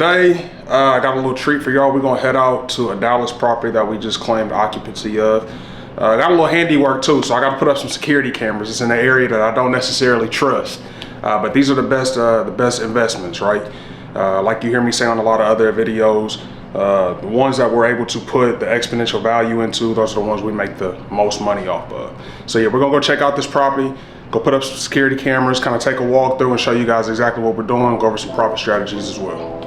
Today, I got a little treat for y'all. We're gonna head out to a Dallas property that we just claimed occupancy of. I got a little handiwork too, so I gotta put up some security cameras. It's in an area that I don't necessarily trust, but these are the best investments, right? Like you hear me say on a lot of other videos, the ones that we're able to put the exponential value into, those are the ones we make the most money off of. So yeah, we're gonna go check out this property, go put up some security cameras, kind of take a walk through and show you guys exactly what we're doing, go over some profit strategies as well.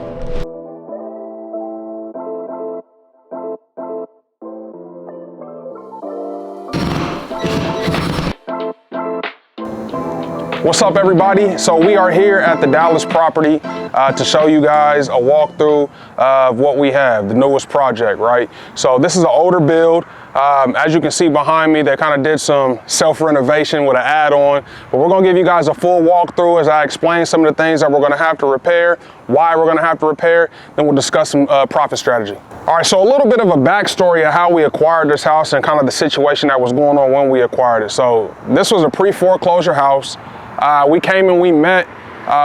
What's up, everybody? So we are here at the Dallas property to show you guys a walkthrough of what we have, the newest project, right? So this is an older build. As you can see behind me, they kind of did some self-renovation with an add-on, but we're gonna give you guys a full walkthrough as I explain some of the things that we're gonna have to repair, why we're gonna have to repair, then we'll discuss some profit strategy. All right, so a little bit of a backstory of how we acquired this house and kind of the situation that was going on when we acquired it. So this was a pre-foreclosure house. We came and we met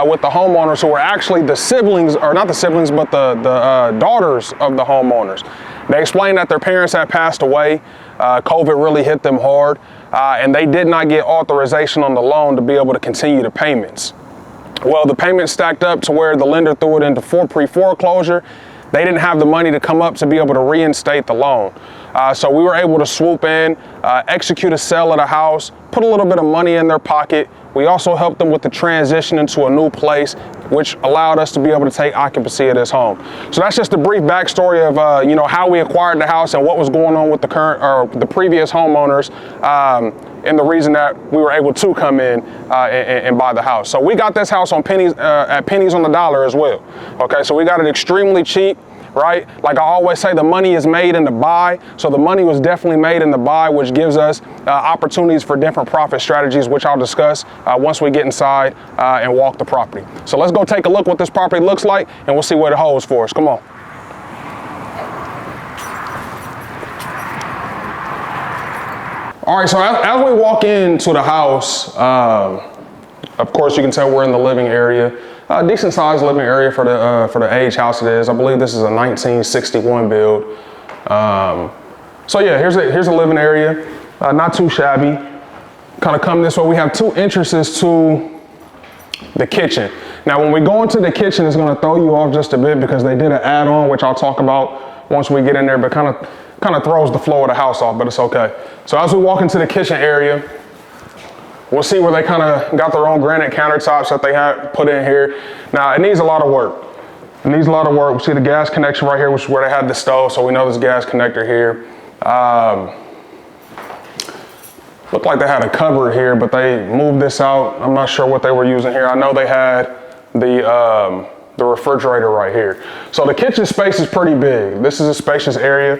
with the homeowners who were actually the siblings, or not the siblings, but the daughters of the homeowners. They explained that their parents had passed away. COVID really hit them hard, and they did not get authorization on the loan to be able to continue the payments. Well, the payments stacked up to where the lender threw it into pre-foreclosure. They didn't have the money to come up to be able to reinstate the loan. So we were able to swoop in, execute a sale of the house, put a little bit of money in their pocket. We also helped them with the transition into a new place, which allowed us to be able to take occupancy of this home. So that's just a brief backstory of how we acquired the house and what was going on with the current or the previous homeowners, and the reason that we were able to come in and buy the house. So we got this house on pennies on the dollar as well. Okay, so we got it extremely cheap. Right? Like I always say, the money is made in the buy. So the money was definitely made in the buy, which gives us opportunities for different profit strategies, which I'll discuss once we get inside and walk the property. So let's go take a look what this property looks like, and we'll see what it holds for us. Come on. All right, so as we walk into the house, of course you can tell we're in the living area. Decent sized living area for the age house it is. I believe this is a 1961 build. So yeah, here's a living area, not too shabby. Kind of come this way. We have two entrances to the kitchen. Now, when we go into the kitchen, it's going to throw you off just a bit because they did an add-on, which I'll talk about once we get in there, but kind of throws the flow of the house off, but it's okay. So as we walk into the kitchen area, we'll see where they kind of got their own granite countertops that they had put in here. Now, it needs a lot of work. It needs a lot of work. We see the gas connection right here, which is where they had the stove, so we know there's a gas connector here. Looked like they had a cupboard here, but they moved this out. I'm not sure what they were using here. I know they had the refrigerator right here. So the kitchen space is pretty big. This is a spacious area.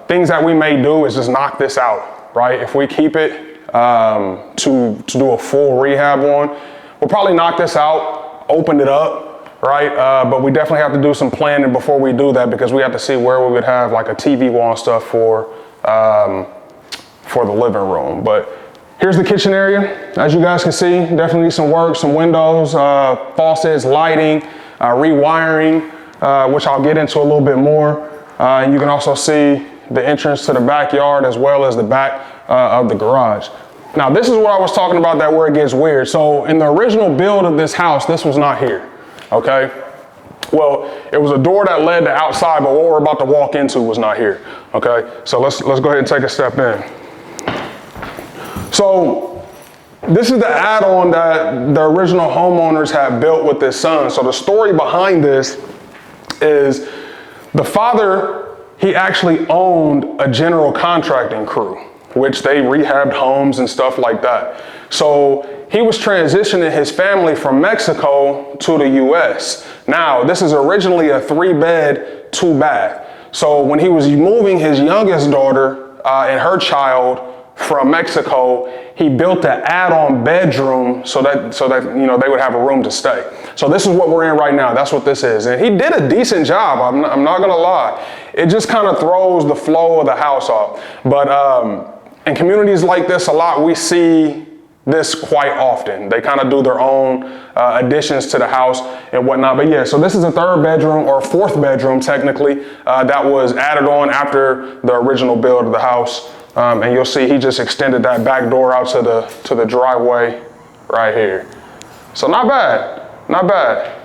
Things that we may do is just knock this out, right? If we keep it, to do a full rehab on, we'll probably knock this out, open it up, right? But we definitely have to do some planning before we do that because we have to see where we would have like a TV wall and stuff for the living room. But here's the kitchen area. As you guys can see, definitely need some work, some windows, faucets, lighting, rewiring, which I'll get into a little bit more. And you can also see the entrance to the backyard as well as the back of the garage. Now, this is what I was talking about, that where it gets weird. So in the original build of this house, this was not here, okay? Well, it was a door that led to outside, but what we're about to walk into was not here, okay? So let's go ahead and take a step in. So this is the add-on that the original homeowners had built with this son. So the story behind this is the father, he actually owned a general contracting crew, which they rehabbed homes and stuff like that. So he was transitioning his family from Mexico to the US. Now, this is originally a 3-bed, 2-bath. So when he was moving his youngest daughter and her child from Mexico, he built an add-on bedroom so that they would have a room to stay. So this is what we're in right now. That's what this is. And he did a decent job. I'm not gonna lie. It just kind of throws the flow of the house off. But in communities like this, a lot we see this quite often. They kind of do their own additions to the house and whatnot. But yeah, so this is a third bedroom, or fourth bedroom technically, that was added on after the original build of the house. And you'll see he just extended that back door out to the driveway right here. So not bad, not bad.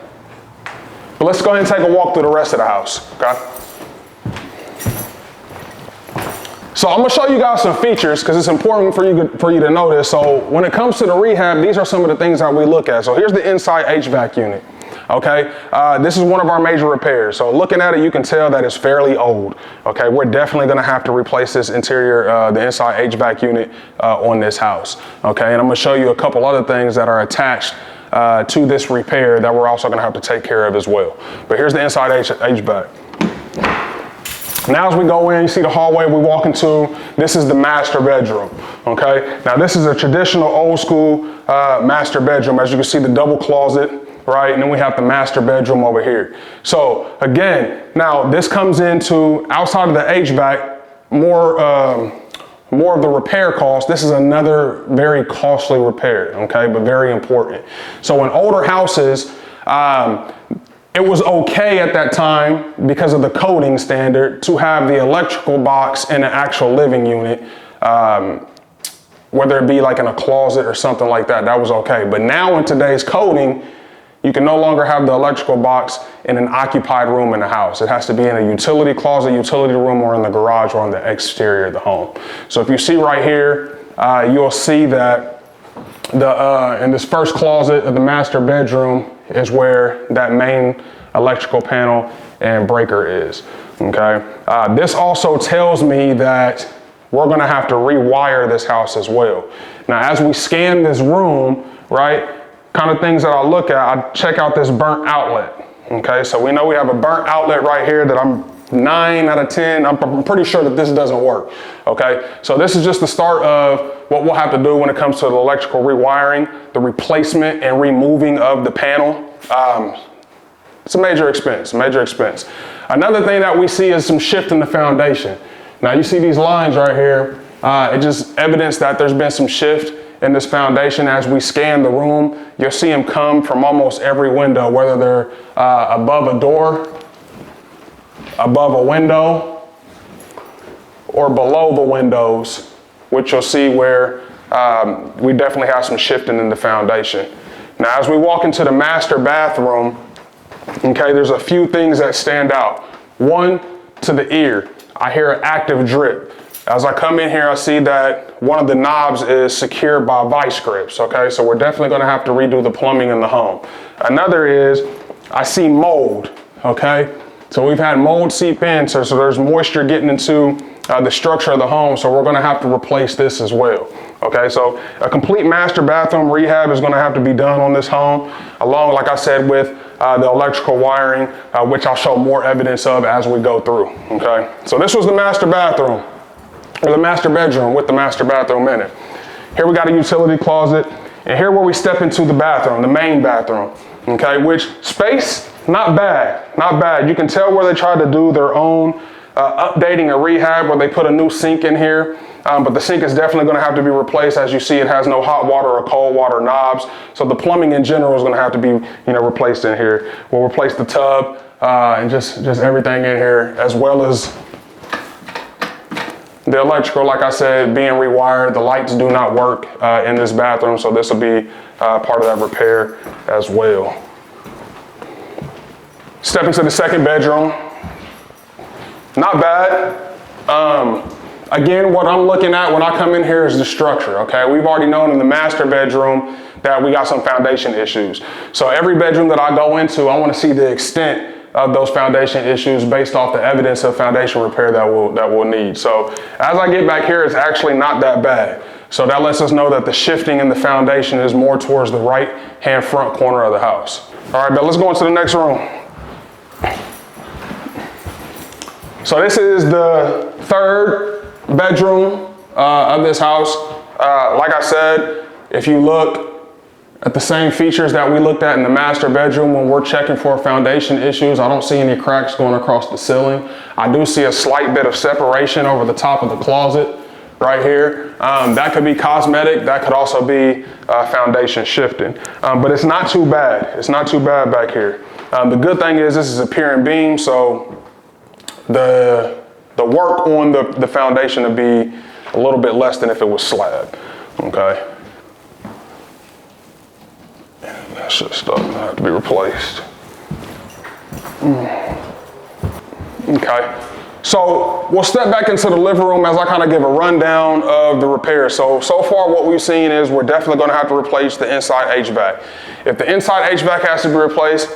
But let's go ahead and take a walk through the rest of the house, okay? So I'm gonna show you guys some features because it's important for you to notice. So when it comes to the rehab, these are some of the things that we look at. So here's the inside HVAC unit. Okay, this is one of our major repairs. So looking at it, you can tell that it's fairly old. Okay, we're definitely gonna have to replace this interior, the inside HVAC unit on this house. Okay, and I'm gonna show you a couple other things that are attached to this repair that we're also gonna have to take care of as well. But here's the inside HVAC. Now as we go in, you see the hallway we walk into, this is the master bedroom, okay? Now this is a traditional old school master bedroom. As you can see, the double closet, right? And then we have the master bedroom over here. So again, now this comes into, outside of the HVAC, more of the repair cost. This is another very costly repair, okay? But very important. So in older houses, it was okay at that time because of the coding standard to have the electrical box in an actual living unit, whether it be like in a closet or something like that, that was okay. But now in today's coding, you can no longer have the electrical box in an occupied room in the house. It has to be in a utility closet, utility room, or in the garage or on the exterior of the home. So if you see right here, you'll see that in this first closet of the master bedroom is where that main electrical panel and breaker is, okay? This also tells me that we're gonna have to rewire this house as well. Now, as we scan this room, right, kind of things that I look at, I check out this burnt outlet, okay? So we know we have a burnt outlet right here that I'm 9 out of 10, I'm pretty sure that this doesn't work, okay? So this is just the start of what we'll have to do when it comes to the electrical rewiring, the replacement and removing of the panel. It's a major expense, major expense. Another thing that we see is some shift in the foundation. Now you see these lines right here, it just evidence that there's been some shift in this foundation. As we scan the room, you'll see them come from almost every window, whether they're above a door, above a window, or below the windows, which you'll see where we definitely have some shifting in the foundation. Now, as we walk into the master bathroom, okay, there's a few things that stand out. One, to the ear, I hear an active drip. As I come in here, I see that one of the knobs is secured by vice grips, okay? So we're definitely gonna have to redo the plumbing in the home. Another is, I see mold, okay? So we've had mold seep in, so there's moisture getting into the structure of the home, so we're gonna have to replace this as well. Okay, so a complete master bathroom rehab is gonna have to be done on this home, along, like I said, with the electrical wiring, which I'll show more evidence of as we go through, okay? So this was the master bathroom, or the master bedroom with the master bathroom in it. Here we got a utility closet, and here where we step into the bathroom, the main bathroom, okay? Which space, not bad, not bad. You can tell where they tried to do their own updating a rehab, where they put a new sink in here. But the sink is definitely going to have to be replaced. As you see, it has no hot water or cold water knobs. So the plumbing in general is going to have to be, replaced in here. We'll replace the tub and just everything in here, as well as the electrical, like I said, being rewired. The lights do not work in this bathroom, so this will be part of that repair as well. Step into the second bedroom. Not bad. Again, what I'm looking at when I come in here is the structure, okay? We've already known in the master bedroom that we got some foundation issues. So every bedroom that I go into, I want to see the extent of those foundation issues based off the evidence of foundation repair that we'll need. So as I get back here, it's actually not that bad. So that lets us know that the shifting in the foundation is more towards the right-hand front corner of the house. All right, but let's go into the next room. So this is the third bedroom of this house. Like I said, if you look at the same features that we looked at in the master bedroom when we're checking for foundation issues, I don't see any cracks going across the ceiling. I do see a slight bit of separation over the top of the closet, right here. That could be cosmetic. That could also be foundation shifting. But it's not too bad. It's not too bad back here. The good thing is this is a pier and beam, so the work on the foundation would be a little bit less than if it was slab, okay? That's just stuff that have to be replaced. Okay, so we'll step back into the living room as I kind of give a rundown of the repairs. So far what we've seen is we're definitely gonna have to replace the inside HVAC. If the inside HVAC has to be replaced,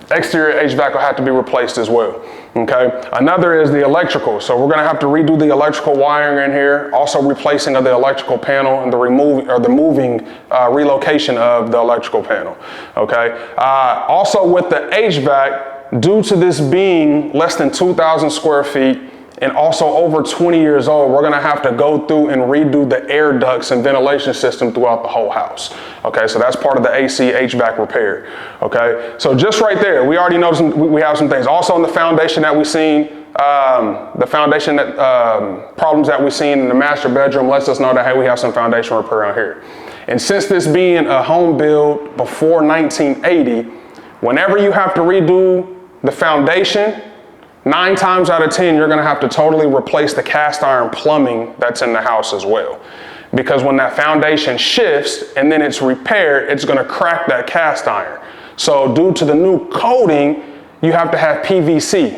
exterior HVAC will have to be replaced as well, okay? Another is the electrical. So we're gonna have to redo the electrical wiring in here, also replacing of the electrical panel and the moving relocation of the electrical panel, okay? Also with the HVAC, due to this being less than 2,000 square feet and also over 20 years old, we're gonna have to go through and redo the air ducts and ventilation system throughout the whole house. Okay, so that's part of the AC HVAC repair. Okay, so just right there, we already know we have some things. Also on the foundation that we've seen, the foundation problems that we've seen in the master bedroom lets us know that, hey, we have some foundation repair on here. And since this being a home built before 1980, whenever you have to redo the foundation, 9 times out of 10, you're gonna have to totally replace the cast iron plumbing that's in the house as well. Because when that foundation shifts and then it's repaired, it's gonna crack that cast iron. So due to the new coating, you have to have PVC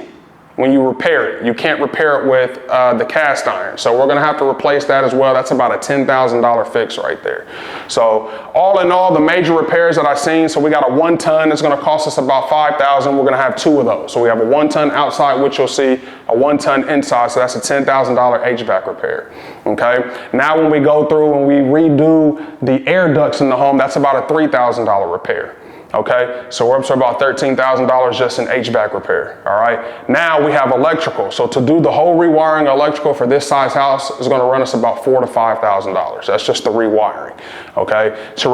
when you repair it. You can't repair it with the cast iron. So we're gonna have to replace that as well. That's about a $10,000 fix right there. So all in all, the major repairs that I've seen, so we got a 1 ton, it's gonna cost us about $5,000. We're gonna have 2 of those. So we have a 1 ton outside, which you'll see, a 1 ton inside. So that's a $10,000 HVAC repair, okay? Now when we go through and we redo the air ducts in the home, that's about a $3,000 repair. Okay, so we're up to about $13,000 just in HVAC repair, all right? Now we have electrical. So to do the whole rewiring electrical for this size house is gonna run us about $4,000 to $5,000. That's just the rewiring, okay? To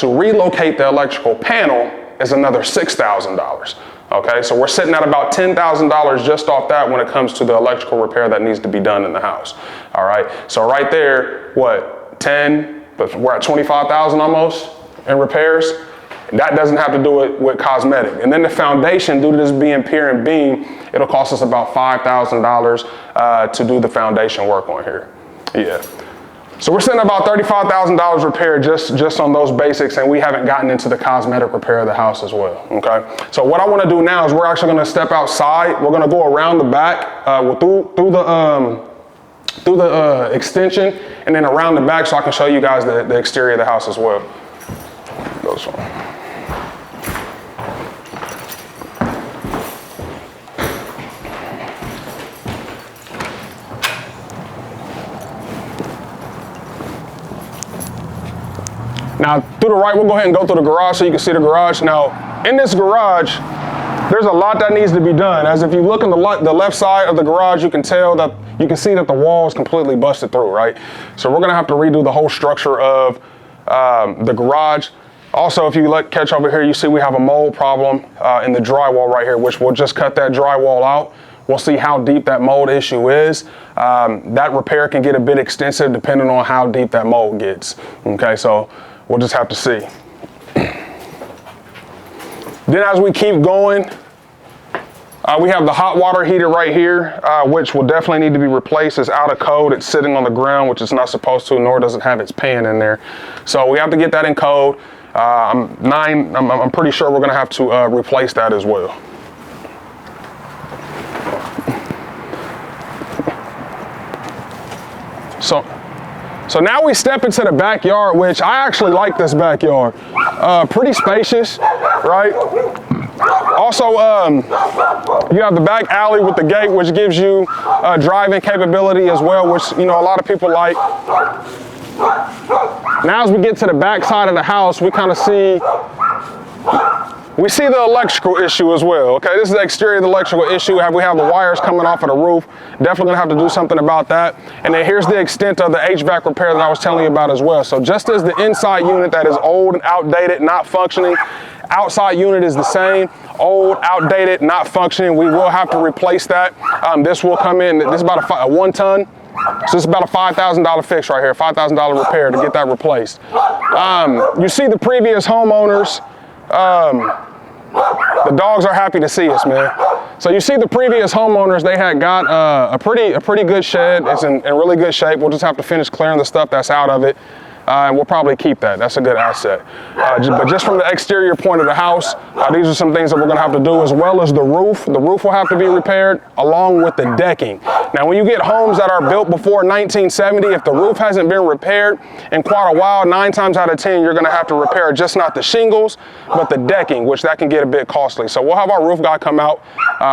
relocate the electrical panel is another $6,000. Okay, so we're sitting at about $10,000 just off that when it comes to the electrical repair that needs to be done in the house, all right? So right there, what, 10, but we're at 25,000 almost in repairs. That doesn't have to do it with cosmetic. And then the foundation, due to this being pier and beam, it'll cost us about $5,000 to do the foundation work on here. Yeah. So we're sitting about $35,000 repair just on those basics, and we haven't gotten into the cosmetic repair of the house as well, okay? So what I wanna do now is we're actually gonna step outside. We're gonna go around the back through the extension and then around the back so I can show you guys the exterior of the house as well. Those one. Now, through the right, we'll go ahead and go through the garage so you can see the garage. Now, in this garage, there's a lot that needs to be done. As if you look on the left side of the garage, you can see that the wall is completely busted through, right? So we're gonna have to redo the whole structure of the garage. Also, if you catch over here, you see we have a mold problem in the drywall right here, which we'll just cut that drywall out. We'll see how deep that mold issue is. That repair can get a bit extensive depending on how deep that mold gets. Okay, so we'll just have to see. Then as we keep going, we have the hot water heater right here, which will definitely need to be replaced. It's out of code. It's sitting on the ground, which it's not supposed to, nor does it have its pan in there. So we have to get that in code. I'm pretty sure we're gonna have to replace that as well. So now we step into the backyard, which I actually like this backyard. Pretty spacious, right? Also, you have the back alley with the gate, which gives you driving capability as well, which, you know, a lot of people like. Now as we get to the back side of the house, we kind of see the electrical issue as well. Okay, this is the exterior of the electrical issue. We have the wires coming off of the roof. Definitely gonna have to do something about that. And then here's the extent of the HVAC repair that I was telling you about as well. So just as the inside unit that is old and outdated, not functioning, outside unit is the same, old, outdated, not functioning. We will have to replace that. This will come in, this is about a 1 ton. So it's about a $5,000 fix right here, $5,000 repair to get that replaced. You see the previous homeowners, the dogs are happy to see us, man. So you see the previous homeowners, they had got a pretty good shed. It's in really good shape. We'll just have to finish clearing the stuff that's out of it. And we'll probably keep that. That's a good asset. But just from the exterior point of the house, these are some things that we're gonna have to do, as well as the roof. The roof will have to be repaired along with the decking. Now, when you get homes that are built before 1970, if the roof hasn't been repaired in quite a while, 9 times out of 10, you're gonna have to repair just not the shingles, but the decking, which that can get a bit costly. So we'll have our roof guy come out,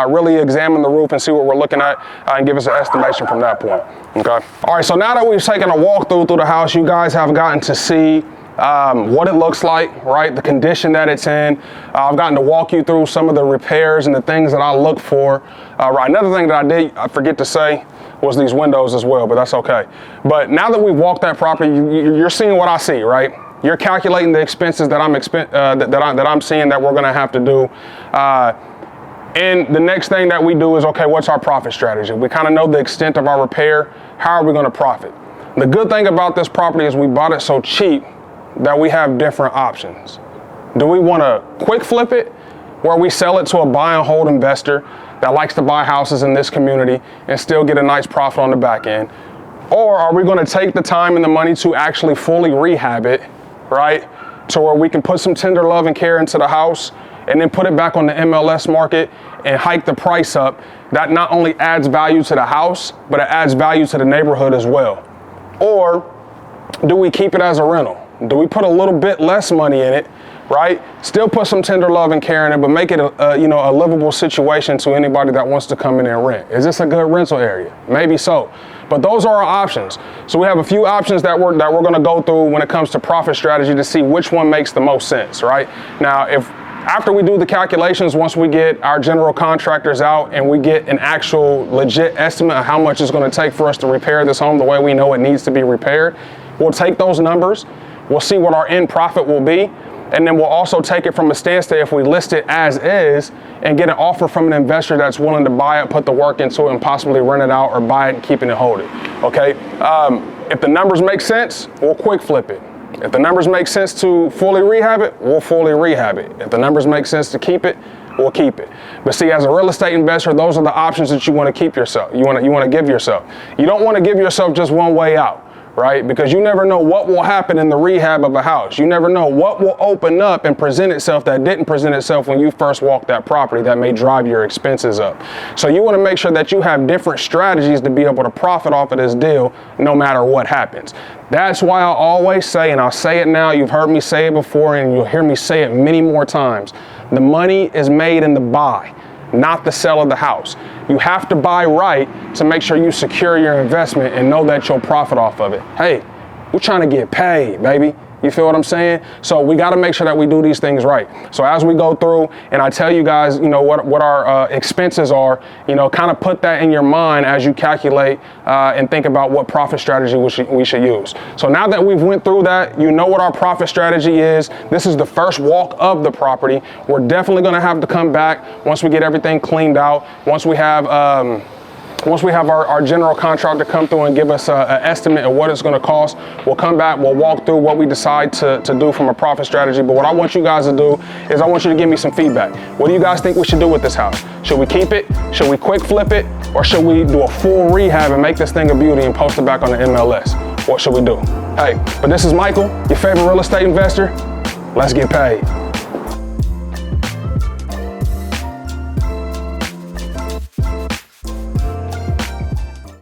really examine the roof and see what we're looking at, and give us an estimation from that point, okay? All right, so now that we've taken a walkthrough through the house, you guys have gotten to see what it looks like, right? The condition that it's in. I've gotten to walk you through some of the repairs and the things that I look for. Right, another thing that I forget to say was these windows as well, but that's okay. But now that we've walked that property, you're seeing what I see, right? You're calculating the expenses that I'm seeing that we're gonna have to do. And the next thing that we do is, okay, what's our profit strategy? We kind of know the extent of our repair. How are we gonna profit? The good thing about this property is we bought it so cheap that we have different options. Do we want to quick flip it, where we sell it to a buy and hold investor that likes to buy houses in this community and still get a nice profit on the back end? Or are we going to take the time and the money to actually fully rehab it, right? To where we can put some tender love and care into the house and then put it back on the MLS market and hike the price up. That not only adds value to the house, but it adds value to the neighborhood as well. Or do we keep it as a rental? Do we put a little bit less money in it, right? Still put some tender love and care in it, but make it a livable situation to anybody that wants to come in and rent. Is this a good rental area? Maybe so. But those are our options. So we have a few options that we're gonna go through when it comes to profit strategy to see which one makes the most sense, right? Now, after we do the calculations, once we get our general contractors out and we get an actual legit estimate of how much it's gonna take for us to repair this home the way we know it needs to be repaired, we'll take those numbers, we'll see what our end profit will be, and then we'll also take it from a standstill if we list it as is and get an offer from an investor that's willing to buy it, put the work into it, and possibly rent it out or buy it and keep it and hold it, okay? If the numbers make sense, we'll quick flip it. If the numbers make sense to fully rehab it, we'll fully rehab it. If the numbers make sense to keep it, we'll keep it. But see, as a real estate investor, those are the options that you want to keep yourself. You want to give yourself. You don't want to give yourself just one way out, right? Because you never know what will happen in the rehab of a house. You never know what will open up and present itself that didn't present itself when you first walked that property that may drive your expenses up. So you want to make sure that you have different strategies to be able to profit off of this deal no matter what happens. That's why I always say, and I'll say it now, you've heard me say it before and you'll hear me say it many more times, the money is made in the buy, not the sell of the house. You have to buy right to make sure you secure your investment and know that you'll profit off of it. Hey, we're trying to get paid, baby. You feel what I'm saying? So we got to make sure that we do these things right. So as we go through and I tell you guys, what our expenses are, kind of put that in your mind as you calculate and think about what profit strategy we should use. So now that we've went through that, you know what our profit strategy is. This is the first walk of the property. We're definitely going to have to come back once we get everything cleaned out, once we have our general contractor come through and give us an estimate of what it's going to cost. We'll come back, we'll walk through what we decide to do from a profit strategy. But what I want you guys to do is I want you to give me some feedback. What do you guys think we should do with this house? Should we keep it? Should we quick flip it? Or should we do a full rehab and make this thing a beauty and post it back on the MLS? What should we do? Hey, but this is Michael, your favorite real estate investor. Let's get paid.